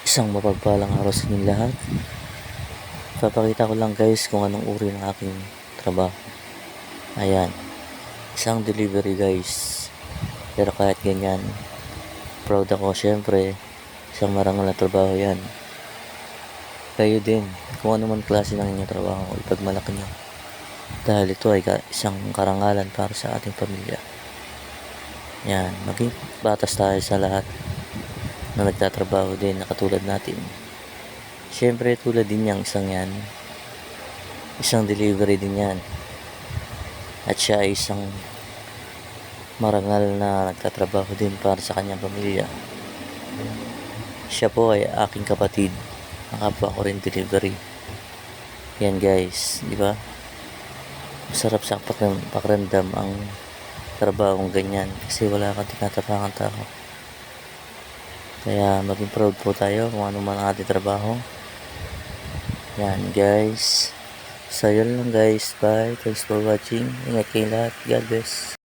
Isang mapagpalang araw sa inyong lahat. Papakita ko lang guys kung anong uri ng aking trabaho. Ayan, isang delivery guys. Pero kahit ganyan, proud ako syempre. Isang marangal na trabaho yan. Kayo din, kung ano man klase ng inyong trabaho, ipagmalaki nyo. Dahil ito ay isang karangalan para sa ating pamilya. Yan, maging batas tayo sa lahat na nagtatrabaho din na katulad natin. Siyempre tulad din niyang isang delivery din yan. At siya ay isang marangal na nagtatrabaho din para sa kanyang pamilya. Siya po ay aking kapatid. Nakapwa ko rin delivery. Yan guys, di ba? Masarap sa pakiramdam ang trabahong ganyan kasi wala kang tinatapangan tao. Kaya maging proud po tayo kung ano man ang ating trabaho. Yan guys. So yun lang guys. Bye. Thanks for watching. Ingat kayo lahat. God bless.